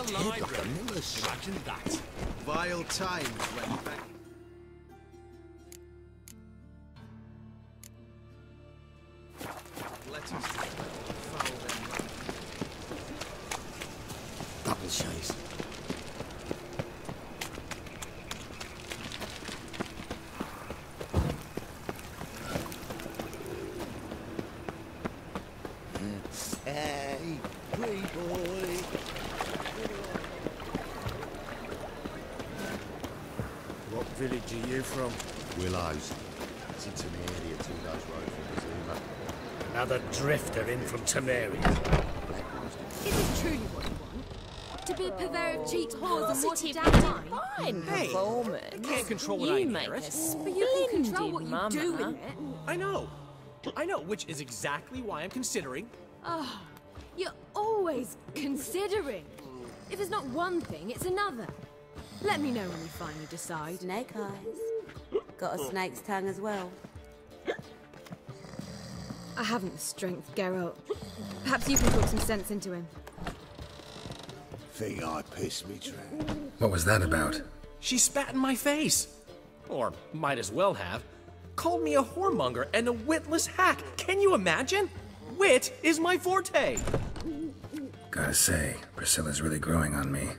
His head like a nurse. Imagine that. Vile times when back. Let us foul them back. Double chase. Hey, pretty boy. What village are you from? Willows. It's in Temeria, 2 days road from Zuma. Another drifter in from Temeria. Is it truly what you want? To be a purveyor of cheap whores and watered down wine? Fine Hey, performance. I can't control what you I make inherit. a But you can control splendid what you mama. do with it. I know, which is exactly why I'm considering. Oh, you're always considering. If it's not one thing, it's another. Let me know when you finally decide. Snake eyes. Got a snake's tongue as well. I haven't the strength, Geralt. Perhaps you can talk some sense into him. Think I pissed me, Trent. What was that about? She spat in my face. Or might as well have. Called me a whoremonger and a witless hack. Can you imagine? Wit is my forte. Gotta say, Priscilla's really growing on me.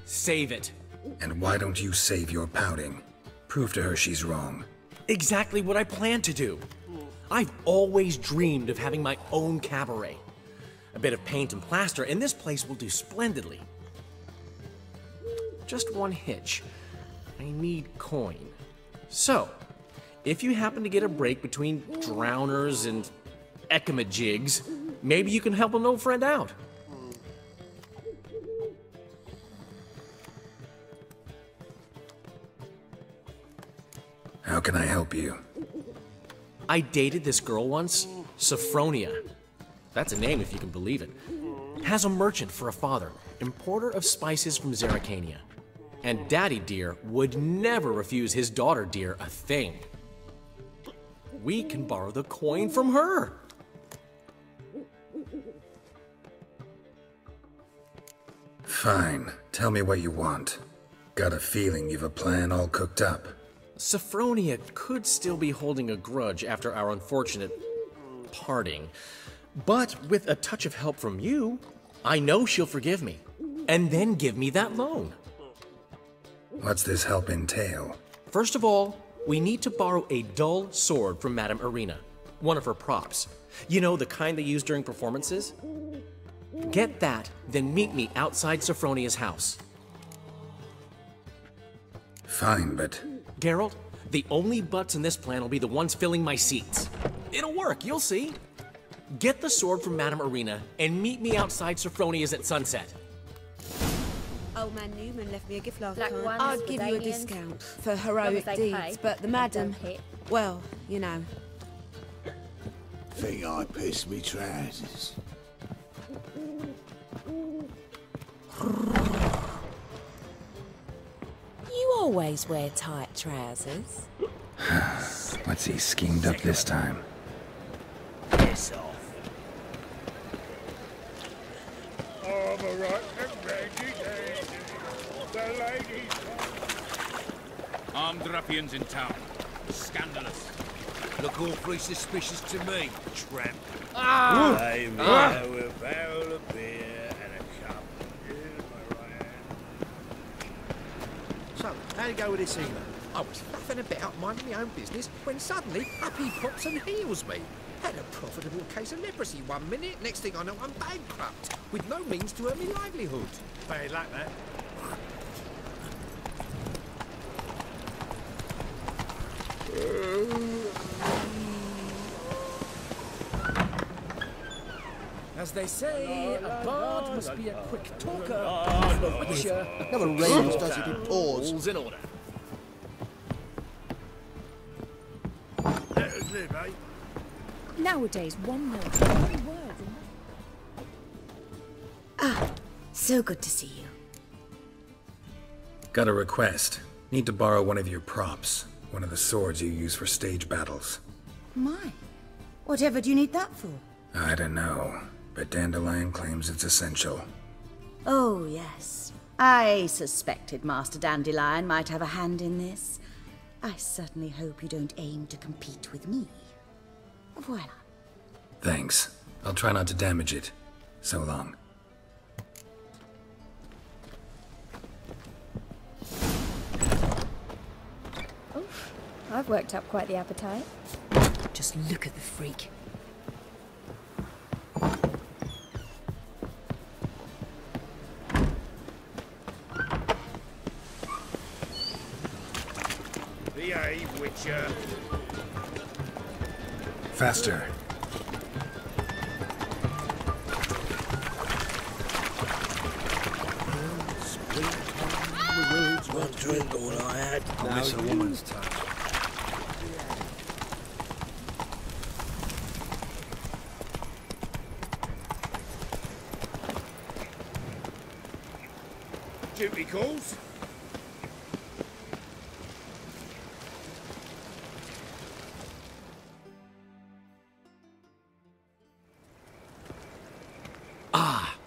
Save it. And why don't you save your pouting? Prove to her she's wrong. Exactly what I plan to do. I've always dreamed of having my own cabaret. A bit of paint and plaster, and this place will do splendidly. Just one hitch. I need coin. So, if you happen to get a break between drowners and ekamajigs, maybe you can help an old friend out. How can I help you? I dated this girl once, Sophronia. That's a name if you can believe it. Has a merchant for a father, importer of spices from Zerrikania. And Daddy Dear would never refuse his daughter Dear a thing. We can borrow the coin from her. Fine. Tell me what you want. Got a feeling you've a plan all cooked up. Sophronia could still be holding a grudge after our unfortunate parting. But with a touch of help from you, I know she'll forgive me. And then give me that loan. What's this help entail? First of all, we need to borrow a dull sword from Madame Irina, one of her props. You know, the kind they use during performances? Get that, then meet me outside Sophronia's house. Fine, but... Geralt, the only butts in this plan will be the ones filling my seats. It'll work, you'll see. Get the sword from Madame Irina and meet me outside Sophronia's at sunset. Old man Newman left me a gift last Black time. ones, I'd give you a Bavarians. discount for heroic Long as they deeds, pay, but the and madam, don't hit. well, you know. Think I pissed me trousers. You always wear tight trousers. What's he schemed up this time? Piss off. I'm a right and ready, the ladies. Armed ruffians in town. Scandalous. Look awfully suspicious to me, tramp. I'm here with a barrel of beer and a cup. Here's my right hand. So, how'd it go with this healer? I was faffing about minding my own business when suddenly up he pops and heals me. Had a profitable case of leprosy one minute, next thing I know I'm bankrupt, with no means to earn me livelihood. Bad luck, that. As they say, a bard must be a quick talker, a witcher. Never rains, does it? It pours. All's in order. Let us live, eh? Nowadays, one knows every word. Ah, so good to see you. Got a request. Need to borrow one of your props. One of the swords you use for stage battles. My, whatever do you need that for? I don't know, but Dandelion claims it's essential. Oh, yes. I suspected Master Dandelion might have a hand in this. I certainly hope you don't aim to compete with me. Voila. Thanks. I'll try not to damage it. So long. Oof, I've worked up quite the appetite. Just look at the freak. Behave, Witcher. Faster. One drink, all I had. I'll miss a woman's touch. Duty calls.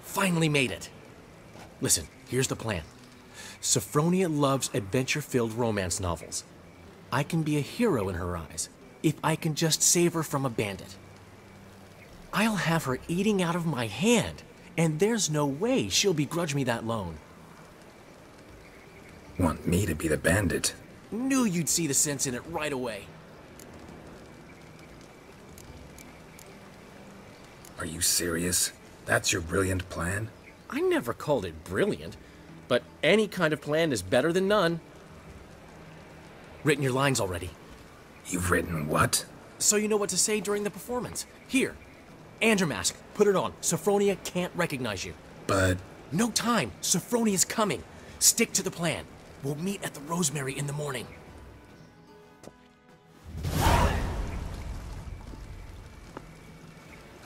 Finally made it. Listen, here's the plan. Sophronia loves adventure-filled romance novels. I can be a hero in her eyes if I can just save her from a bandit. I'll have her eating out of my hand, and there's no way she'll begrudge me that loan. Want me to be the bandit? Knew you'd see the sense in it right away. Are you serious? That's your brilliant plan? I never called it brilliant, but any kind of plan is better than none. Written your lines already. You've written what? So you know what to say during the performance. Here, and your mask. Put it on. Sophronia can't recognize you. But... No time. Sophronia's coming. Stick to the plan. We'll meet at the Rosemary in the morning.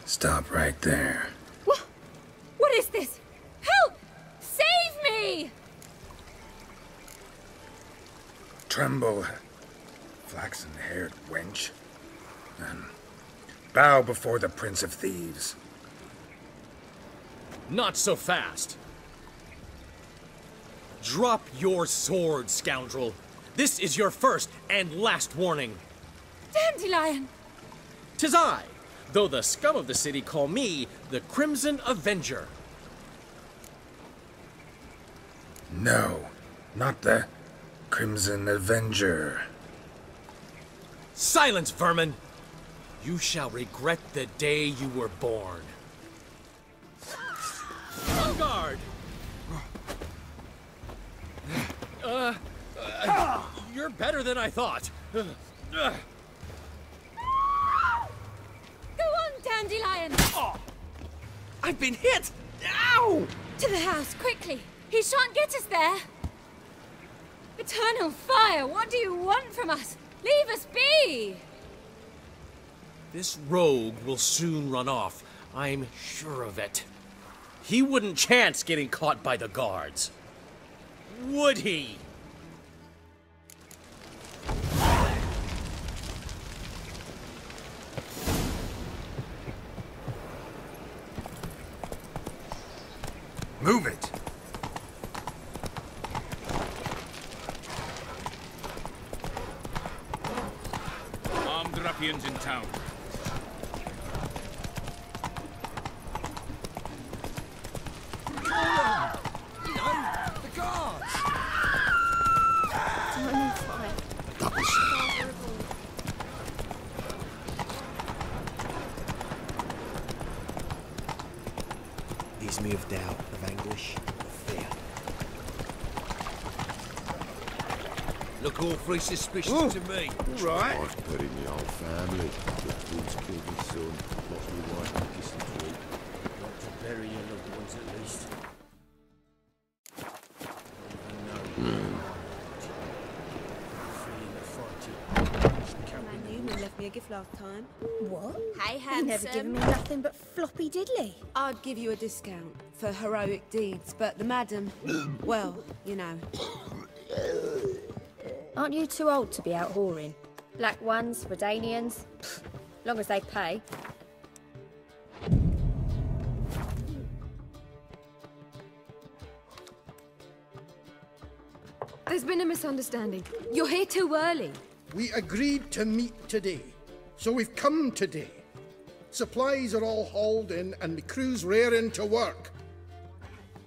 Stop right there. What is this? Help! Save me! Tremble, flaxen-haired wench, and bow before the Prince of Thieves. Not so fast. Drop your sword, scoundrel. This is your first and last warning. Dandelion! 'Tis I, though the scum of the city call me the Crimson Avenger. No, not the Crimson Avenger. Silence, vermin! You shall regret the day you were born. On guard! You're better than I thought. Go on, Dandelion! Oh, I've been hit! Ow! To the house, quickly! He shan't get us there! Eternal fire, what do you want from us? Leave us be! This rogue will soon run off. I'm sure of it. He wouldn't chance getting caught by the guards. Would he? Move it! Armed ruffians in town. You know, the guards! Tiny fire. Double shot. These me of doubt, of anguish, of fear. Look awfully suspicious to me. All right. I've buried my whole family. The fools killed my son, lost my wife and kissed and tweet. Got to bury your loved ones at least. My Newman left me a gift last time. What? Hey, You handsome. never given me nothing but floppy diddly. I'd give you a discount for heroic deeds, but the madam, well, you know. Aren't you too old to be out whoring? Black ones, Redanians, long as they pay. There's been a misunderstanding. You're here too early. We agreed to meet today, so we've come today. Supplies are all hauled in and the crew's raring to work.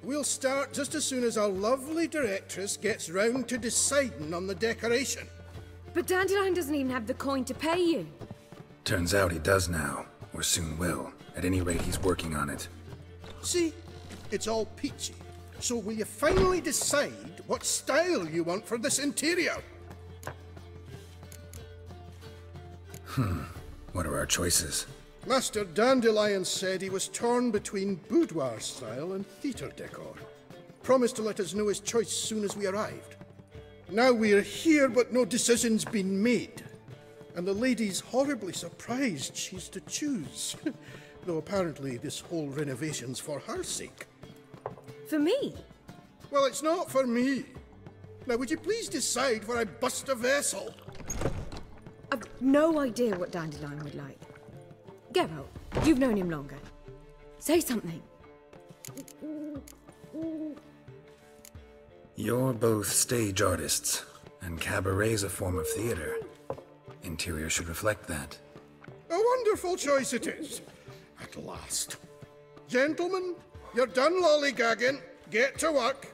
We'll start just as soon as our lovely directress gets round to deciding on the decoration. But Dandelion doesn't even have the coin to pay you. Turns out he does now, or soon will. At any rate, he's working on it. See? It's all peachy. So will you finally decide what style you want for this interior? What are our choices? Master Dandelion said he was torn between boudoir style and theatre decor. Promised to let us know his choice soon as we arrived. Now we're here, but no decision's been made. And the lady's horribly surprised she's to choose. Though apparently this whole renovation's for her sake. For me? Well, it's not for me. Now, would you please decide where I bust a vessel? I've no idea what Dandelion would like. Geralt, you've known him longer. Say something. You're both stage artists, and cabaret's a form of theater. Interior should reflect that. A wonderful choice it is. At last. Gentlemen, you're done lollygagging. Get to work.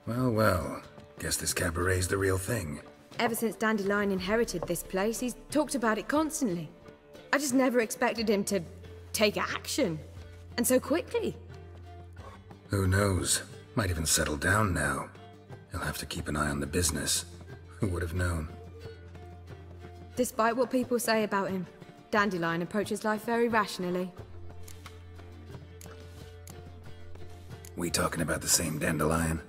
Well, well. Guess this cabaret's the real thing. Ever since Dandelion inherited this place, he's talked about it constantly. I just never expected him to take action. And so quickly. Who knows? Might even settle down now. He'll have to keep an eye on the business. Who would have known? Despite what people say about him, Dandelion approaches life very rationally. We talking about the same Dandelion?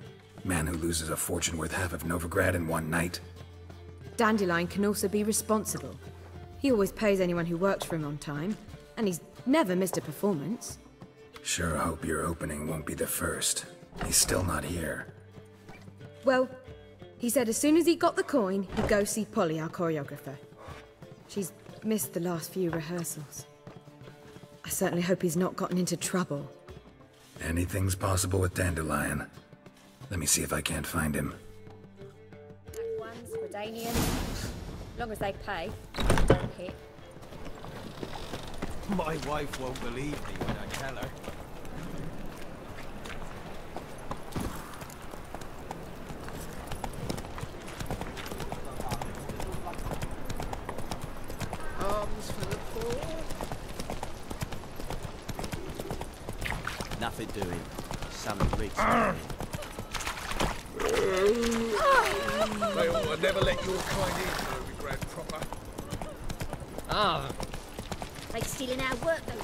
Man who loses a fortune worth half of Novigrad in one night? Dandelion can also be responsible. He always pays anyone who works for him on time, and he's never missed a performance. Sure hope your opening won't be the first. He's still not here. Well, he said as soon as he got the coin, he'd go see Polly, our choreographer. She's missed the last few rehearsals. I certainly hope he's not gotten into trouble. Anything's possible with Dandelion. Let me see if I can't find him. Black ones, Redanians. Long as they pay, don't hit. My wife won't believe me when I tell her. Arms for the poor. Nothing doing. Something reached. They ought to never let your kind in, Novigrad proper. Ah. Like stealing our work, though.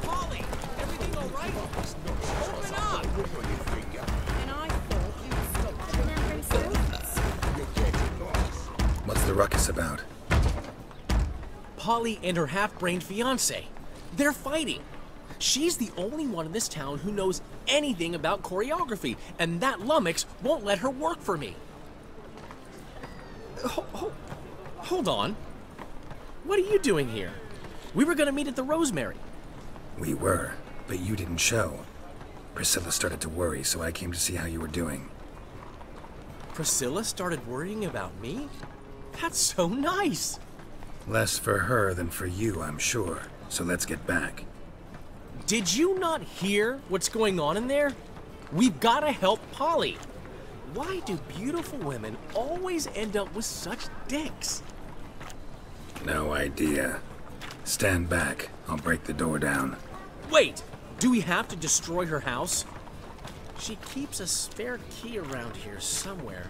Polly, everything all right? Open up! And I thought you'd stop remembering What's the ruckus about? Polly and her half-brained fiancé. They're fighting. She's the only one in this town who knows anything about choreography, and that lummox won't let her work for me. Hold on. What are you doing here? We were gonna meet at the Rosemary. We were, but you didn't show. Priscilla started to worry, so I came to see how you were doing. Priscilla started worrying about me? That's so nice! Less for her than for you, I'm sure. So let's get back. Did you not hear what's going on in there? We've gotta help Polly. Why do beautiful women always end up with such dicks? No idea. Stand back. I'll break the door down. Wait! Do we have to destroy her house? She keeps a spare key around here somewhere.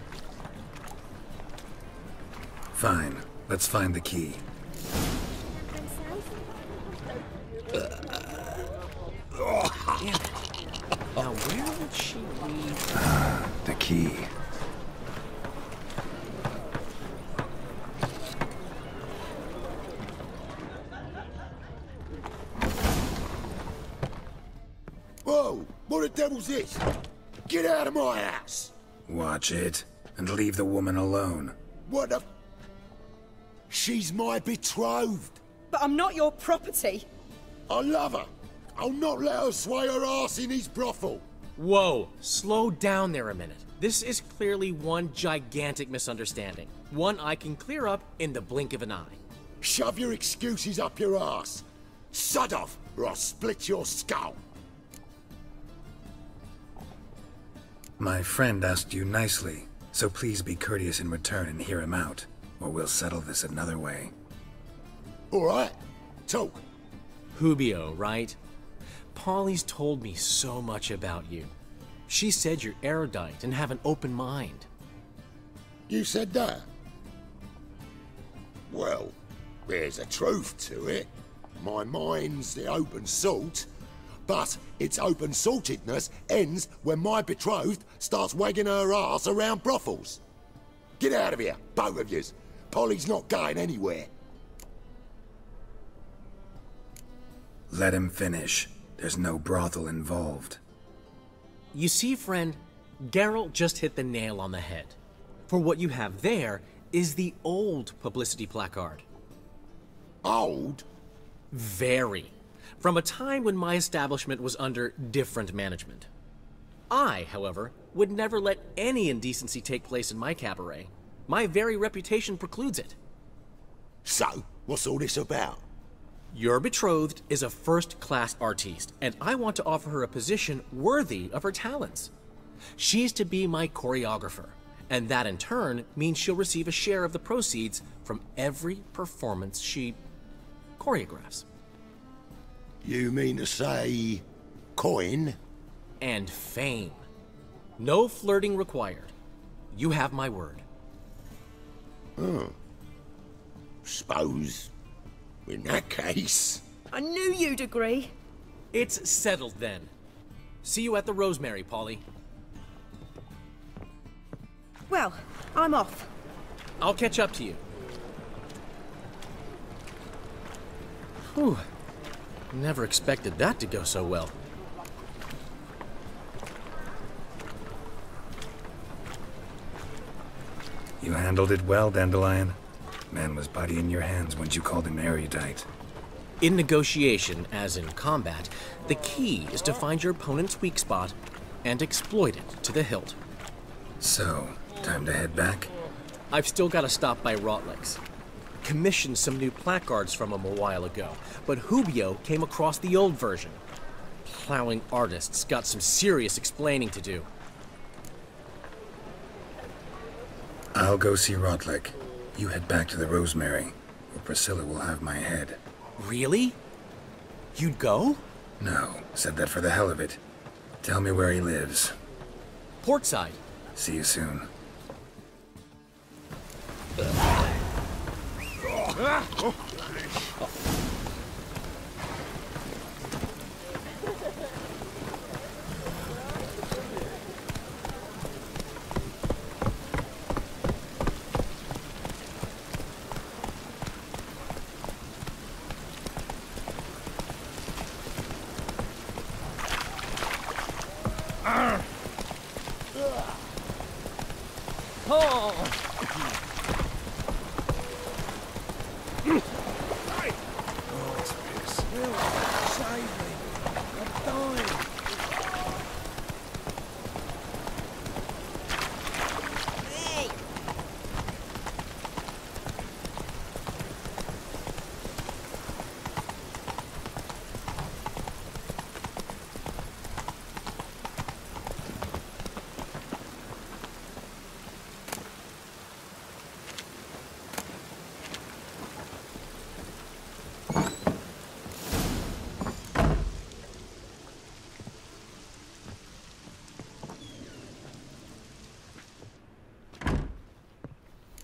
Fine. Let's find the key. Damn it. Now where would she be? The key. Whoa! What the devil's this? Get out of my house! Watch it, and leave the woman alone. What the... She's my betrothed. but I'm not your property. I love her. I'll not let her sway her ass in his brothel. Whoa, slow down there a minute. This is clearly one gigantic misunderstanding. One I can clear up in the blink of an eye. Shove your excuses up your ass. Sod off, or I'll split your skull. My friend asked you nicely, so please be courteous in return and hear him out, or we'll settle this another way. All right, talk. Hubio, right? Polly's told me so much about you. She said you're erudite and have an open mind. You said that? Well, there's a truth to it. My mind's the open salt, but its open-saltedness ends when my betrothed starts wagging her ass around brothels. Get out of here, both of yous. Polly's not going anywhere. Let him finish. There's no brothel involved. You see, friend, Geralt just hit the nail on the head. For what you have there is the old publicity placard. Old? Very. From a time when my establishment was under different management. I, however, would never let any indecency take place in my cabaret. My very reputation precludes it. So, what's all this about? Your betrothed is a first-class artiste, and I want to offer her a position worthy of her talents. She's to be my choreographer, and that in turn means she'll receive a share of the proceeds from every performance she choreographs. You mean to say coin? And fame. No flirting required. You have my word. Suppose, in that case... I knew you'd agree. It's settled then. See you at the Rosemary, Polly. Well, I'm off. I'll catch up to you. Whew. Never expected that to go so well. You handled it well, Dandelion. Man was body in your hands once you called him erudite. In negotiation, as in combat, the key is to find your opponent's weak spot and exploit it to the hilt. So, time to head back? I've still got to stop by Rotlick's. Commissioned some new placards from him a while ago, but Hubio came across the old version. Plowing artists got some serious explaining to do. I'll go see Rotlick. You head back to the Rosemary, where Priscilla will have my head. Really? You'd go? No, said that for the hell of it. Tell me where he lives. Portside. See you soon.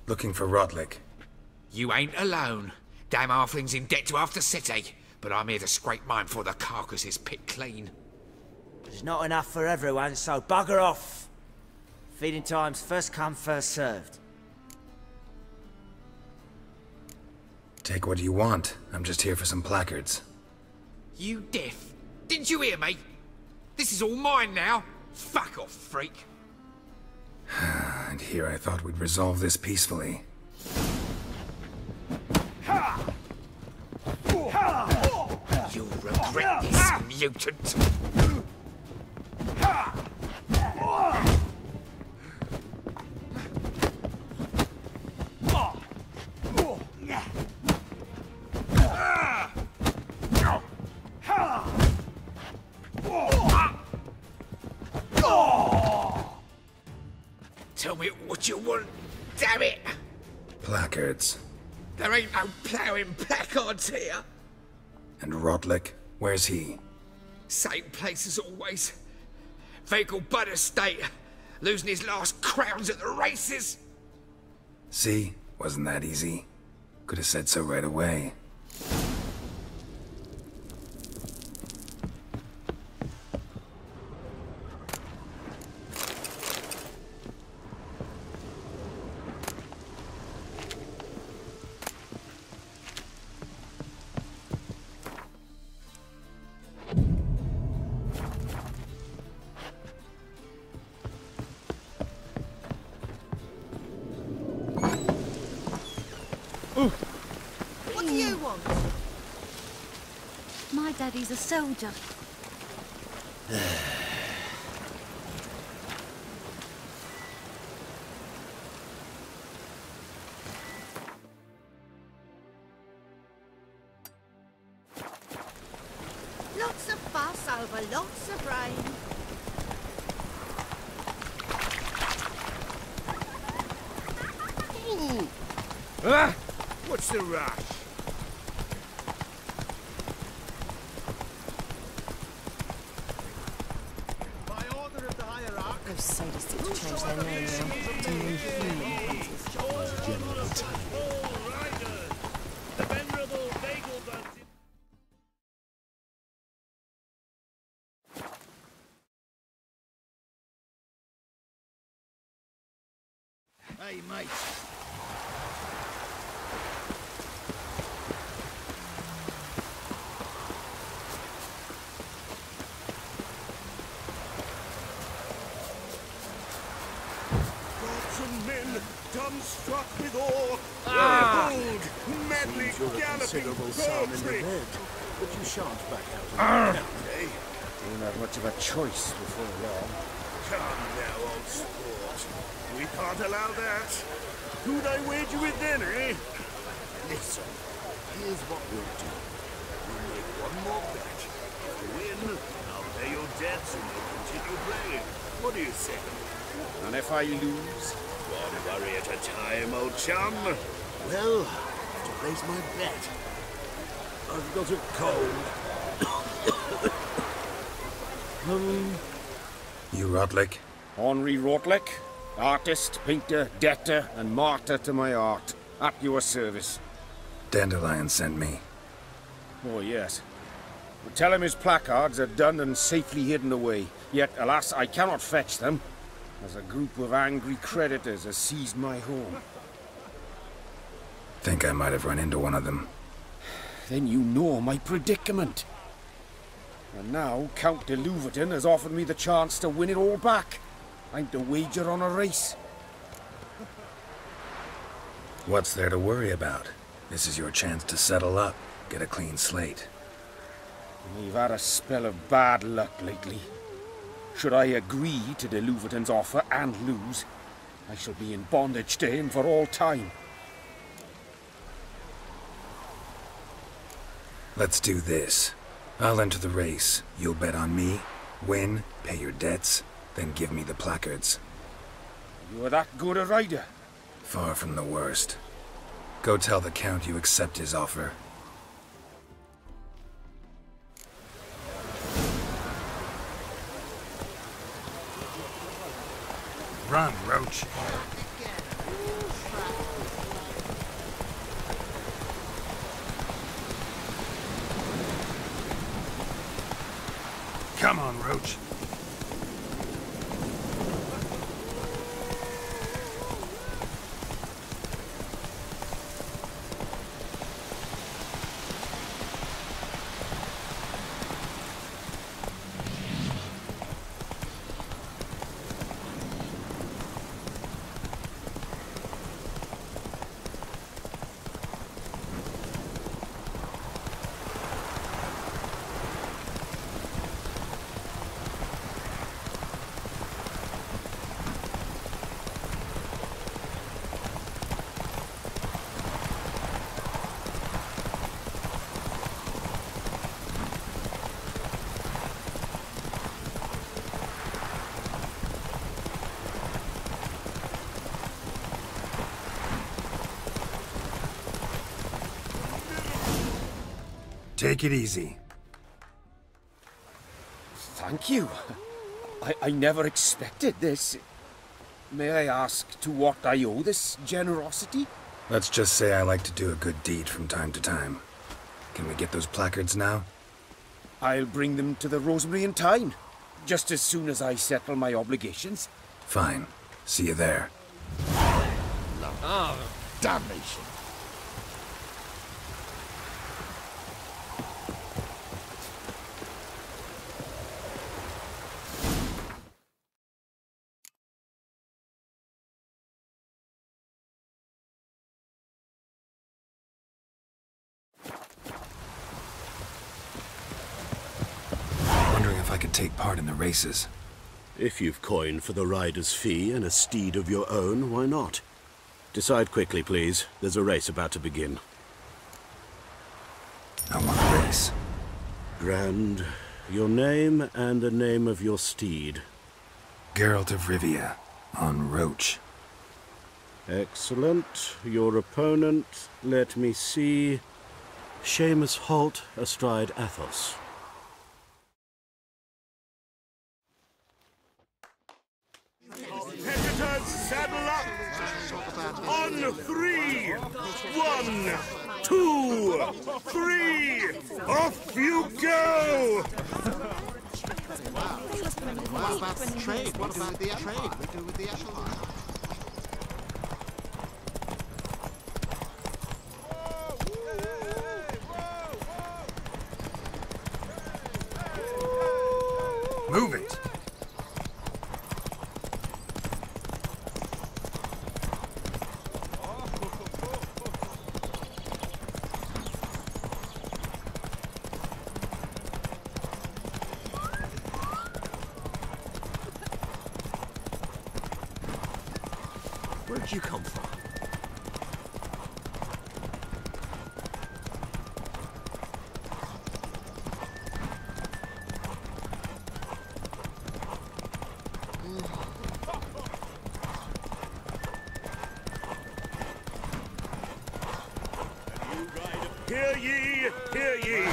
Looking for Rotlick. You ain't alone. Damn halfling's in debt to half the city, but I'm here to scrape mine before the carcass is picked clean. There's not enough for everyone, so bugger off. Feeding time's first come, first served. Take what you want. I'm just here for some placards. You deaf? Didn't you hear me? This is all mine now. Fuck off, freak. And here I thought we'd resolve this peacefully. Ha! mutant! Tell me what you want, damn it! Placards. There ain't no ploughing placards here. And Rotlick, where's he? Same place as always. Vehicle Bud Estate, losing his last crowns at the races. See? Wasn't that easy? Could have said so right away. What do you want? My daddy's a soldier. Lots of fuss over lots of rain. Ah! What's the rush? By order of the hierarch. Those sadists need to change their name now to Inhuman Hunters. Generally tiny. The venerable bagel buns. Hey, mate. Gods and men, dumbstruck with awe, behold, madly galloping poetry. But you shan't back out of the count, eh? Won't have much of a choice before long. Come now, old sport. We can't allow that. Who'd I wager with then, eh? Listen, here's what we'll do. We'll make one more bet. If you win, I'll pay your debts and you'll continue playing. What do you say? And if I lose? One worry at a time, old chum. Well, I have to place my bet. I've got a cold. You Rotlick? Henri Rotlick, artist, painter, debtor, and martyr to my art. At your service. Dandelion sent me. Oh, yes. But tell him his placards are done and safely hidden away. Yet, alas, I cannot fetch them, as a group of angry creditors has seized my home. Think I might have run into one of them. Then you know my predicament. And now Count de Louverton has offered me the chance to win it all back. I'm to wager on a race. What's there to worry about? This is your chance to settle up, get a clean slate. We've had a spell of bad luck lately. Should I agree to de Louverton's offer and lose, I shall be in bondage to him for all time. Let's do this. I'll enter the race. You'll bet on me, win, pay your debts, then give me the placards. You're that good a rider? Far from the worst. Go tell the Count you accept his offer. Run, Roach. Come on, Roach. Take it easy. Thank you. I never expected this. May I ask to what I owe this generosity? Let's just say I like to do a good deed from time to time. Can we get those placards now? I'll bring them to the Rosemary and Tyne, just as soon as I settle my obligations. Fine. See you there. Ah, damnation. Wondering if I could take part in the races. If you've coin for the rider's fee and a steed of your own, why not? Decide quickly, please. There's a race about to begin. I want a race. Grand. Your name and the name of your steed. Geralt of Rivia, on Roach. Excellent. Your opponent, let me see. Seamus Holt astride Athos. Competitors, saddle up! On 3! 1, 2, 3! Off you go! What about the trade? What about the trade we do with the echelon? Move it! Where'd you come from? Hear ye, hear ye!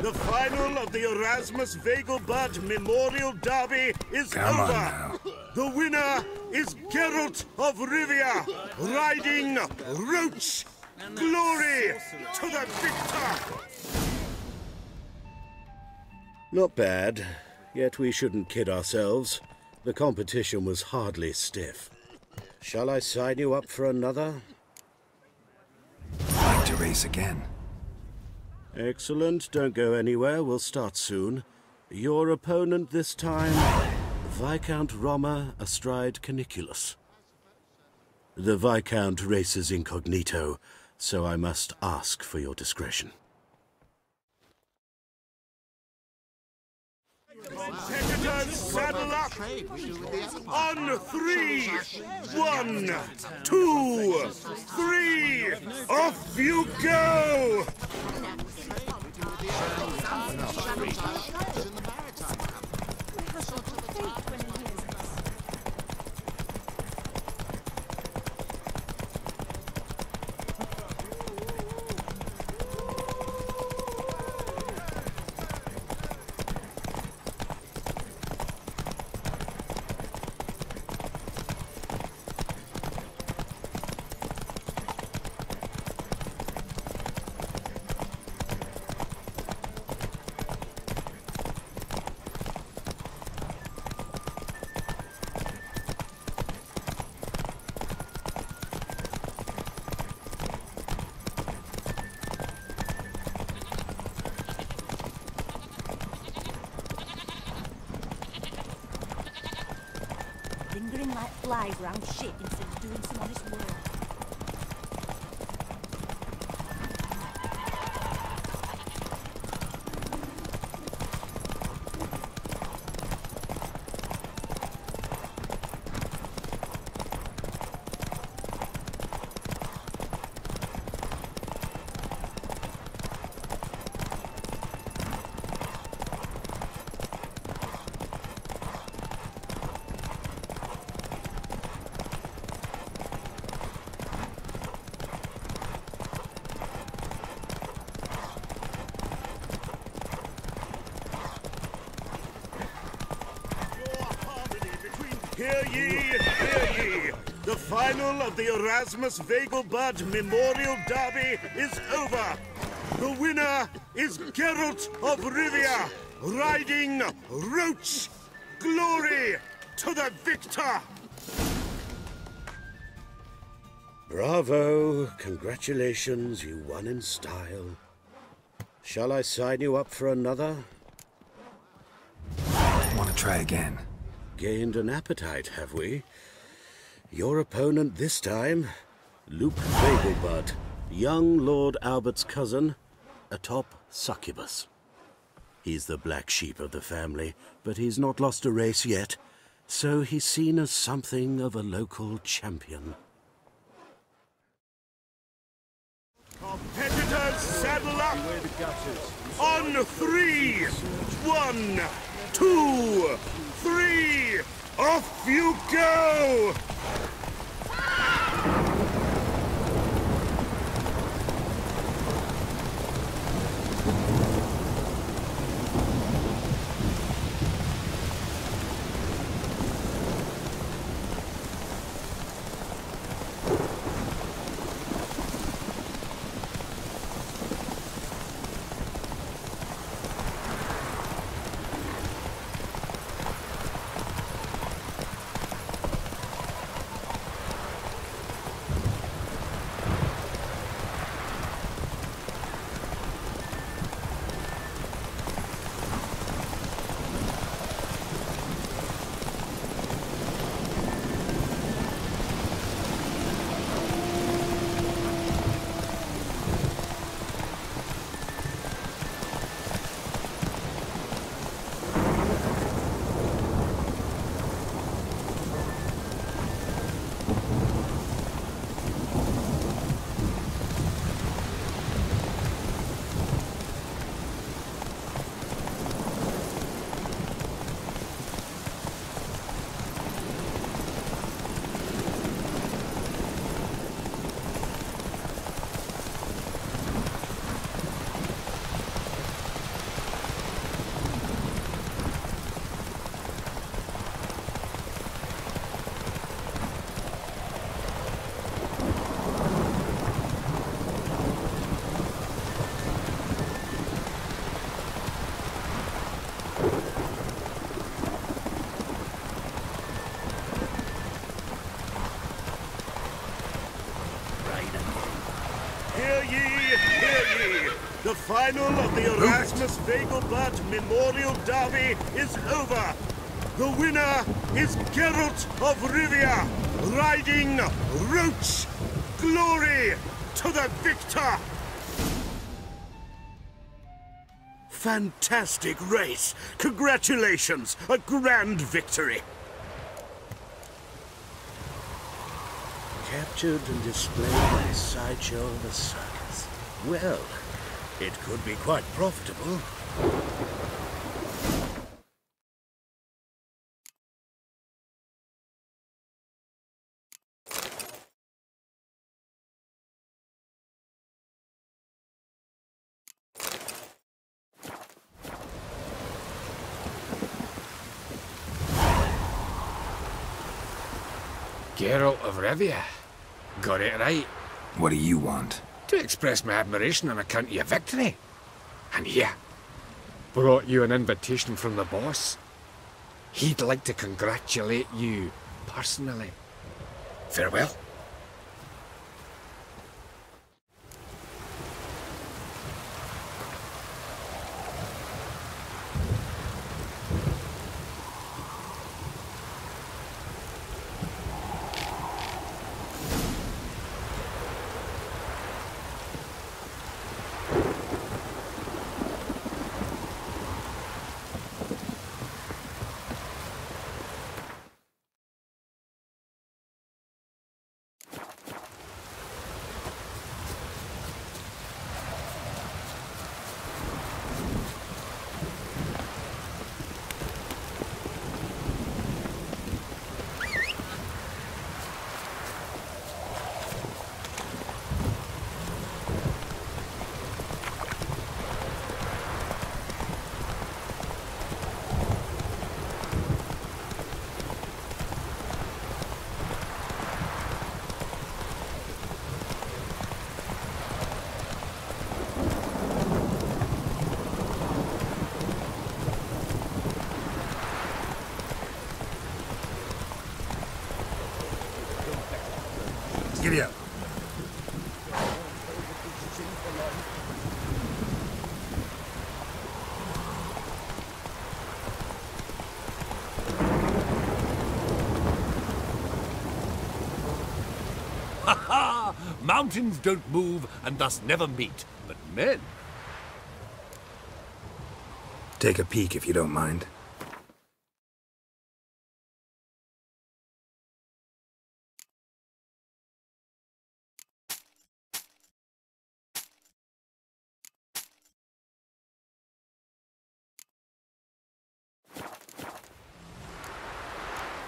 The final of the Erasmus Vegelbud Memorial Derby is Come on over! now. The winner is Geralt of Rivia, riding Roach! Glory to the victor! Not bad, yet we shouldn't kid ourselves. The competition was hardly stiff. Shall I sign you up for another? I'd like to race again. Excellent, don't go anywhere, we'll start soon. Your opponent this time, Viscount Roma astride Caniculus. The Viscount races incognito, so I must ask for your discretion. Competitors, saddle up! On 3! 1, 2, 3! Off you go! Lingering like flies round shit instead of doing some honest work. final of the Erasmus Vegelbud Memorial Derby is over. The winner is Geralt of Rivia, riding Roach. Glory to the victor! Bravo! Congratulations, you won in style. Shall I sign you up for another? Want to try again? Gained an appetite, have we? Your opponent this time, Luke Vegelbud, young Lord Albert's cousin, atop succubus. He's the black sheep of the family, but he's not lost a race yet, so he's seen as something of a local champion. Competitors, saddle up! On 3! 1, 2, 3! Off you go! Hear ye, hear ye! The final of the Erasmus Vegelbud Memorial Derby is over. The winner is Geralt of Rivia, riding Roach. Glory to the victor! Fantastic race! Congratulations! A grand victory! Captured and displayed in a sideshow of a circus. Well, it could be quite profitable. Geralt of Rivia. Got it right. What do you want? To express my admiration on account of your victory. And here, brought you an invitation from the boss. He'd like to congratulate you personally. Farewell. Giddy up. Ha ha! Mountains don't move and thus never meet, but men. Take a peek if you don't mind.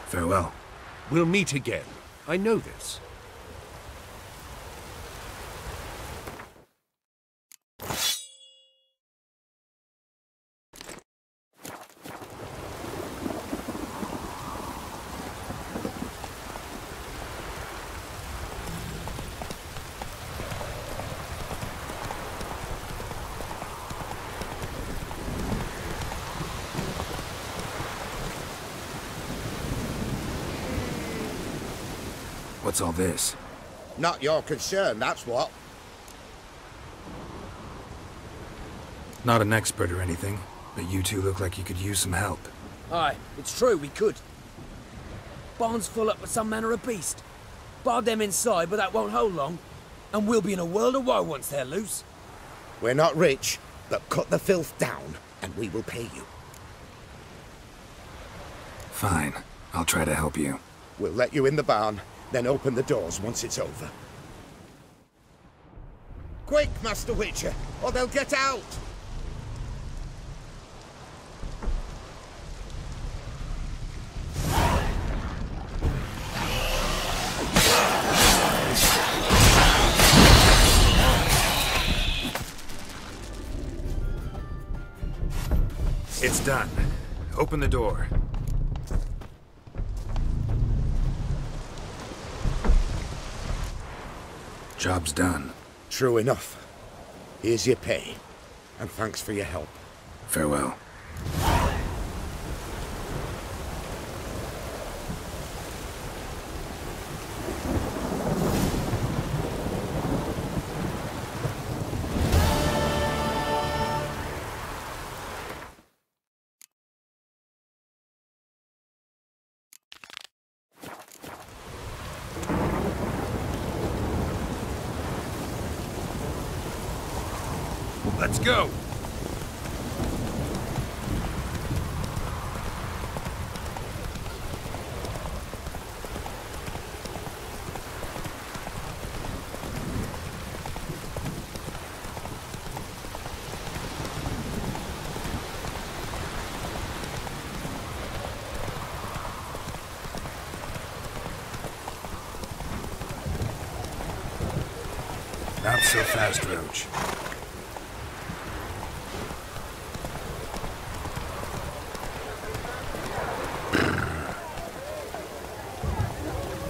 Farewell. We'll meet again. I know this. What's all this? Not your concern, that's what. Not an expert or anything, but you two look like you could use some help. Aye, it's true, we could. Barn's full up with some manner of beast. Bar them inside, but that won't hold long. And we'll be in a world of woe once they're loose. We're not rich, but cut the filth down, and we will pay you. Fine. I'll try to help you. We'll let you in the barn, then open the doors once it's over. Quick, Master Witcher, or they'll get out! It's done. Open the door. Job's done. True enough. Here's your pay. And thanks for your help. Farewell. Let's go! Not so fast, Roach.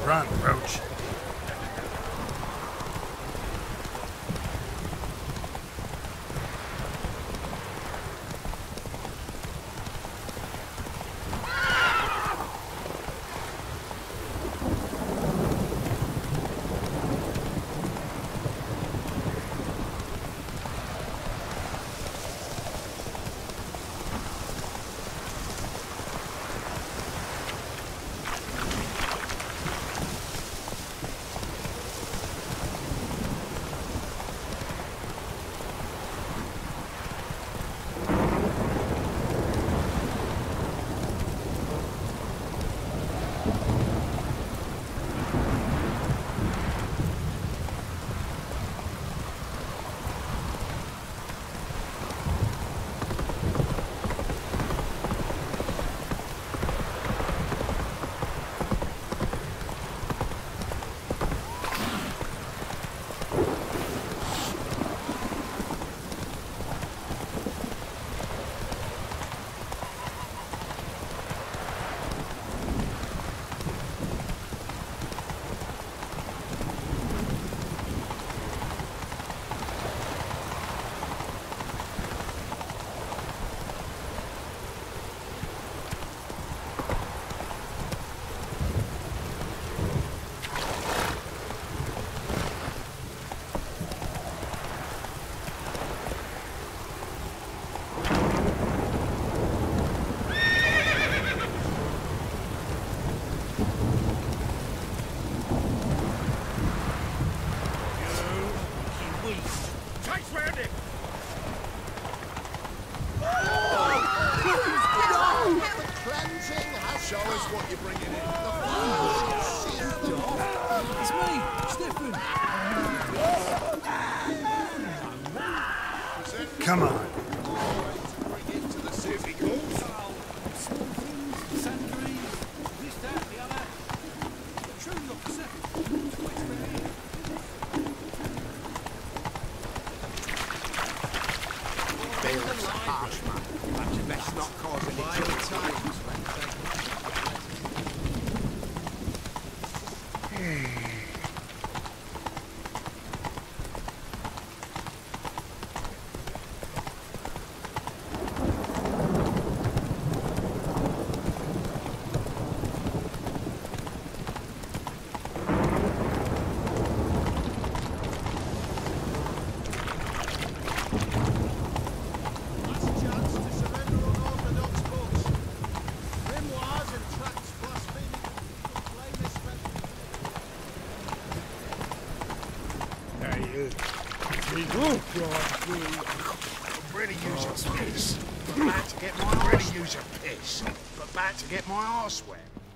Run, Roach. Come on.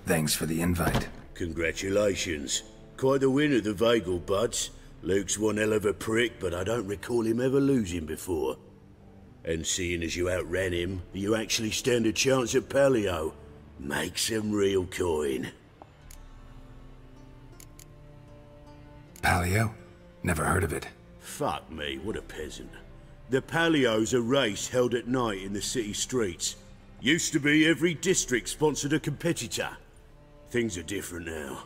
Thanks for the invite. Congratulations. Quite the winner, the Vagel buds. Luke's one hell of a prick, but I don't recall him ever losing before. And seeing as you outran him, you actually stand a chance at Paleo. Make some real coin. Paleo? Never heard of it. Fuck me, what a peasant. The Paleo's a race held at night in the city streets. Used to be every district sponsored a competitor. Things are different now.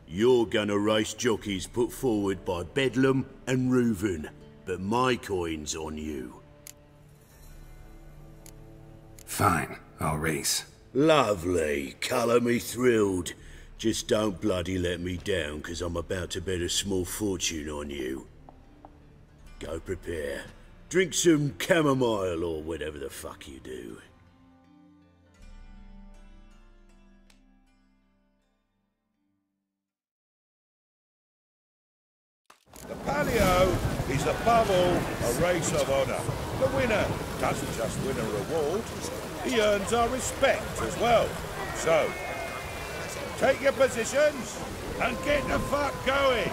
You're gonna race jockeys put forward by Bedlam and Reuven, but my coin's on you. Fine, I'll race. Lovely, colour me thrilled. Just don't bloody let me down, 'cause I'm about to bet a small fortune on you. Go prepare. Drink some chamomile or whatever the fuck you do. The Paleo is above all a race of honour. The winner doesn't just win a reward, he earns our respect as well. So, take your positions and get the fuck going.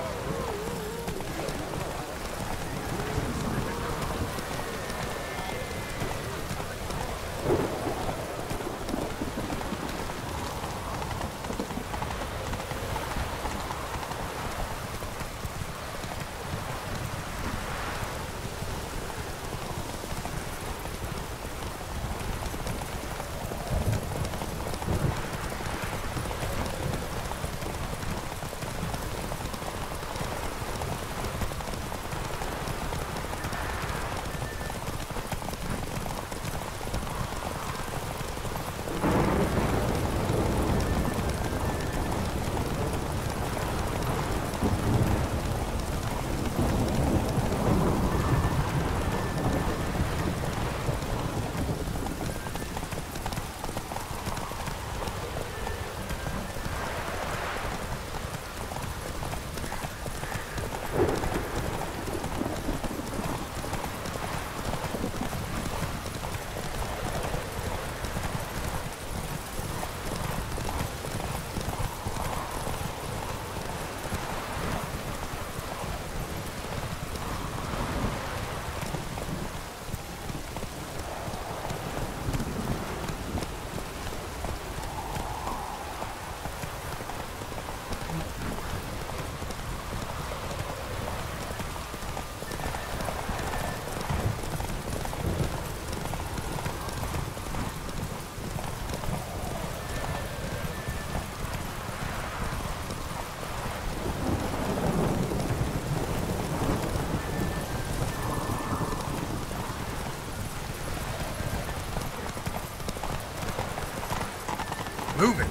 Move it!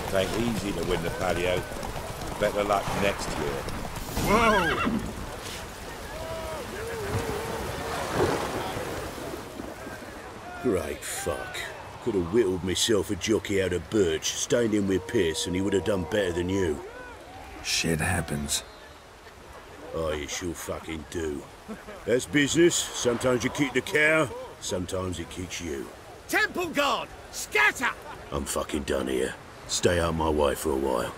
It ain't easy to win the Paleo. Better luck next year. Whoa! Great fuck. Could have whittled myself a jockey out of birch, stayed in with Pierce, and he would have done better than you. Shit happens. Oh, you sure fucking do. That's business. Sometimes you kick the cow, sometimes it kicks you. Temple Guard! Scatter! I'm fucking done here. Stay out my way for a while.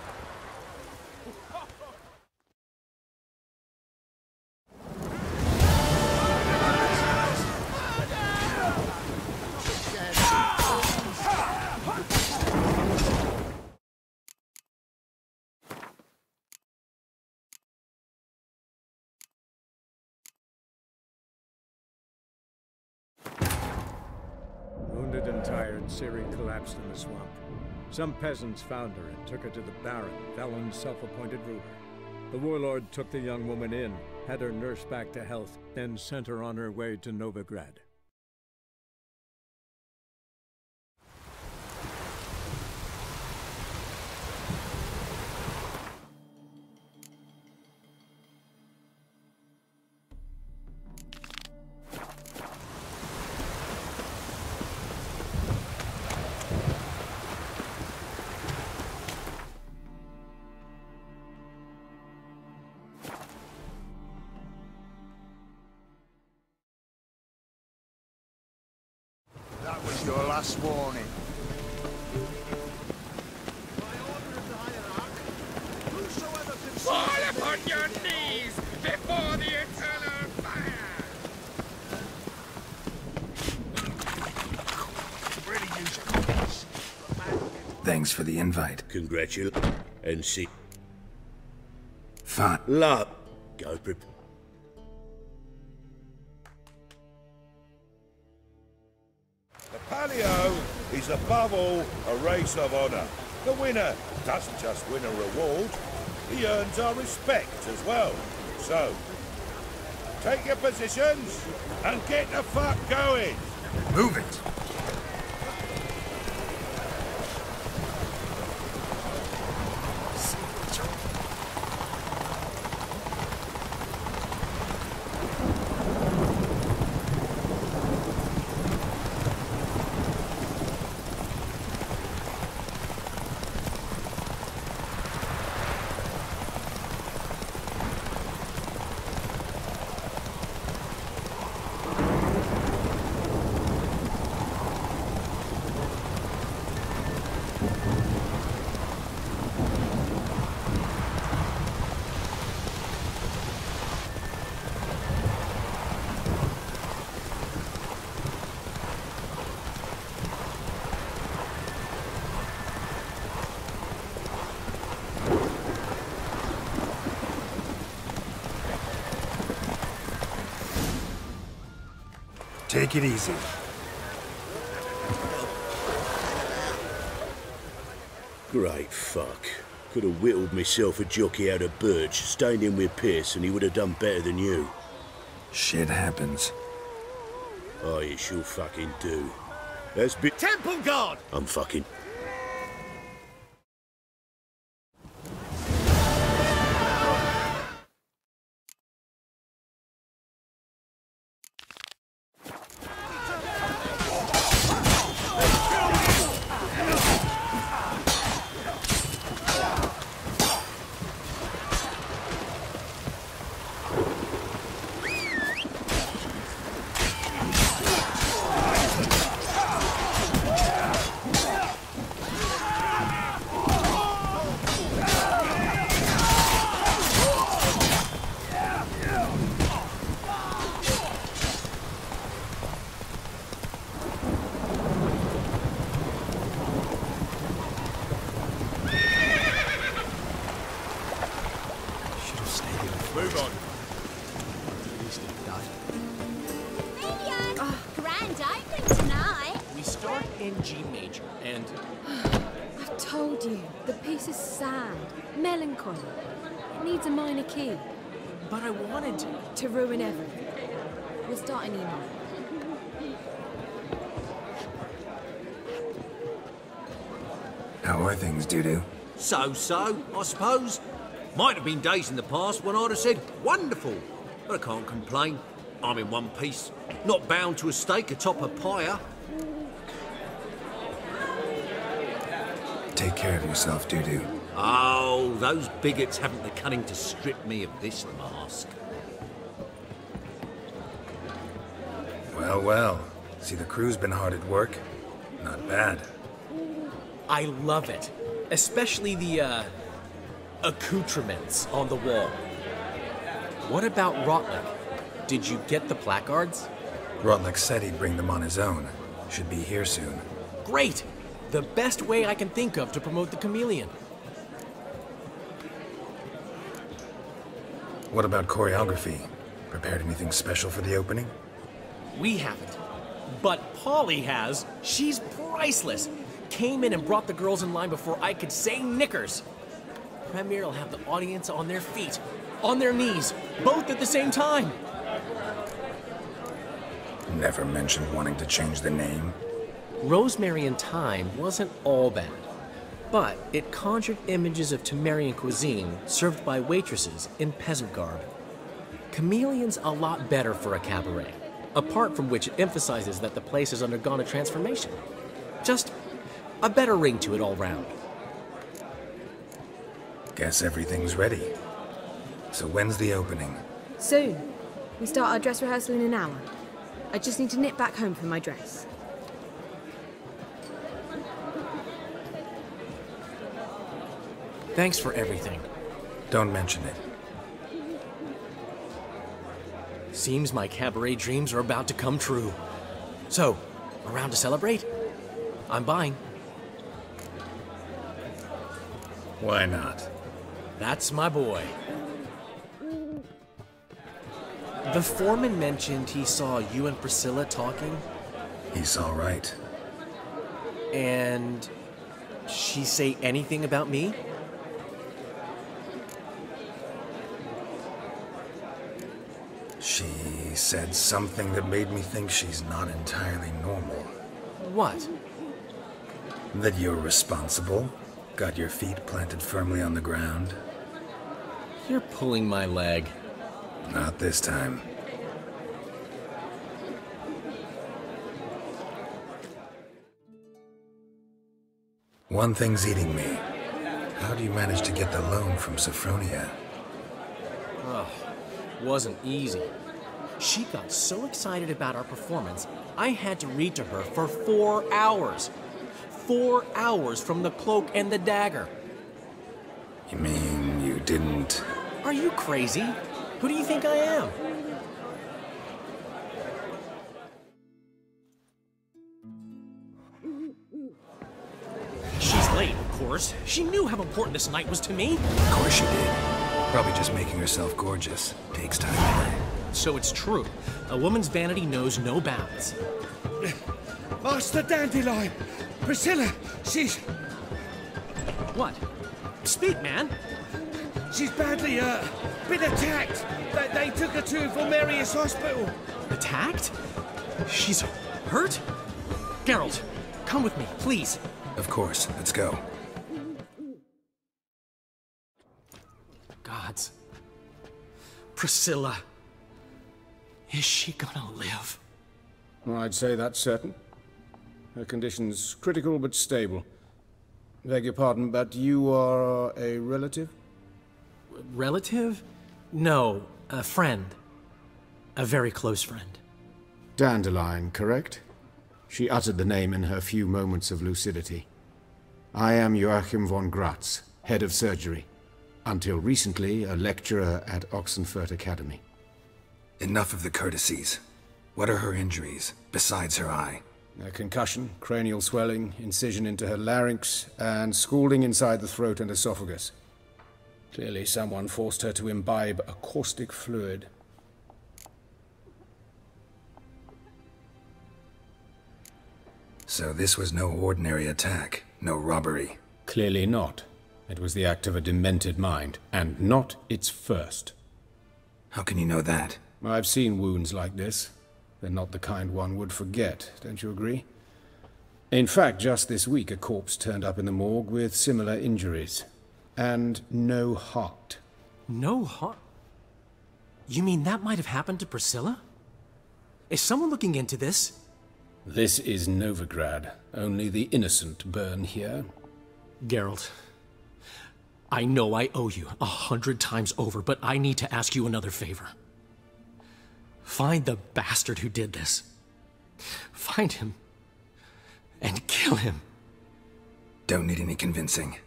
Exhausted and tired, Ciri collapsed in the swamp. Some peasants found her and took her to the Baron, Valen's self-appointed ruler. The warlord took the young woman in, had her nursed back to health, then sent her on her way to Novigrad. That was your last warning. Fall upon your knees before the eternal fire! Thanks for the invite. Congratulations. And see. Fine. Love. Go prepare. The Palio is above all a race of honour. The winner doesn't just win a reward, he earns our respect as well. So, take your positions and get the fuck going! Move it! Take it easy. Great fuck. Could have whittled myself a jockey out of birch, stayed in with Pierce, and he would have done better than you. Shit happens. Oh, you sure fucking do. That's bit— Temple Guard! I'm fucking— Move on. Oh, grand opening tonight. We start in G major, and I've told you, the piece is sad, melancholy. It needs a minor key. But I wanted to ruin everything. We'll start an email. How are things, Dudu? So-so, I suppose. Might have been days in the past when I'd have said, wonderful. But I can't complain. I'm in one piece. Not bound to a stake atop a pyre. Take care of yourself, Dudu. Oh, those bigots haven't the cunning to strip me of this mask. Well, well. See, the crew's been hard at work. Not bad. I love it. Especially the, accoutrements on the wall. What about Rotlick? Did you get the placards? Rotlick said he'd bring them on his own. Should be here soon. Great! The best way I can think of to promote the chameleon. What about choreography? Prepared anything special for the opening? We haven't. But Polly has. She's priceless. Came in and brought the girls in line before I could say knickers. Premier will have the audience on their feet, on their knees, both at the same time. Never mentioned wanting to change the name. Rosemary and Thyme wasn't all bad, but it conjured images of Temerian cuisine served by waitresses in peasant garb. Chameleon's a lot better for a cabaret, apart from which it emphasizes that the place has undergone a transformation. Just a better ring to it all round. Guess everything's ready. So when's the opening? Soon. We start our dress rehearsal in an hour. I just need to nip back home for my dress. Thanks for everything. Don't mention it. Seems my cabaret dreams are about to come true. So, around to celebrate? I'm buying. Why not? That's my boy. The foreman mentioned he saw you and Priscilla talking. He's all right. And she say anything about me? She said something that made me think she's not entirely normal. What? That you're responsible, got your feet planted firmly on the ground. You're pulling my leg. Not this time. One thing's eating me. How do you manage to get the loan from Sophronia? Oh, wasn't easy. She got so excited about our performance, I had to read to her for 4 hours. 4 hours from the Cloak and the Dagger. You mean you didn't... Are you crazy? Who do you think I am? She's late, of course. She knew how important this night was to me. Of course she did. Probably just making herself gorgeous. Takes time. So it's true. A woman's vanity knows no bounds. Master Dandelion! Priscilla, she's... What? Speak, man. She's badly, been attacked. They took her to Valmerius Hospital. Attacked? She's hurt? Geralt, come with me, please. Of course. Let's go. Gods. Priscilla. Is she gonna live? Well, I'd say that's certain. Her condition's critical but stable. Beg your pardon, but you are a relative? Relative? No, a friend. A very close friend. Dandelion, correct? She uttered the name in her few moments of lucidity. I am Joachim von Gratz, head of surgery. Until recently, a lecturer at Oxenfurt Academy. Enough of the courtesies. What are her injuries, besides her eye? A concussion, cranial swelling, incision into her larynx, and scalding inside the throat and esophagus. Clearly someone forced her to imbibe a caustic fluid. So this was no ordinary attack, no robbery. Clearly not. It was the act of a demented mind, and not its first. How can you know that? I've seen wounds like this. They're not the kind one would forget, don't you agree? In fact, just this week a corpse turned up in the morgue with similar injuries. And no heart. No heart? You mean that might have happened to Priscilla? Is someone looking into this? This is Novigrad. Only the innocent burn here. Geralt, I know I owe you 100 times over, but I need to ask you another favor. Find the bastard who did this. Find him. And kill him. Don't need any convincing.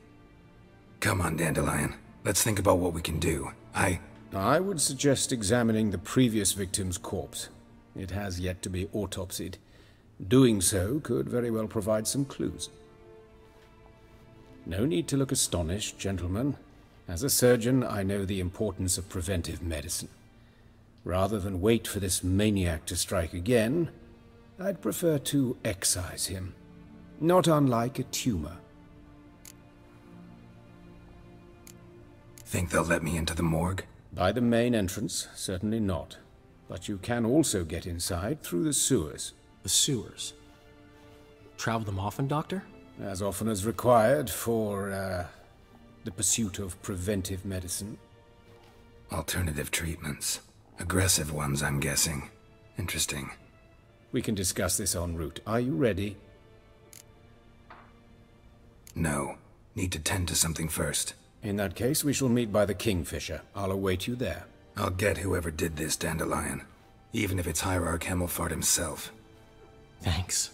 Come on, Dandelion. Let's think about what we can do. I would suggest examining the previous victim's corpse. It has yet to be autopsied. Doing so could very well provide some clues. No need to look astonished, gentlemen. As a surgeon, I know the importance of preventive medicine. Rather than wait for this maniac to strike again, I'd prefer to excise him. Not unlike a tumor. Think they'll let me into the morgue? By the main entrance, certainly not. But you can also get inside through the sewers. The sewers? Travel them often, Doctor? As often as required for, the pursuit of preventive medicine. Alternative treatments. Aggressive ones, I'm guessing. Interesting. We can discuss this en route. Are you ready? No. Need to tend to something first. In that case, we shall meet by the Kingfisher. I'll await you there. I'll get whoever did this, Dandelion. Even if it's Hierarch Hemmelfart himself. Thanks.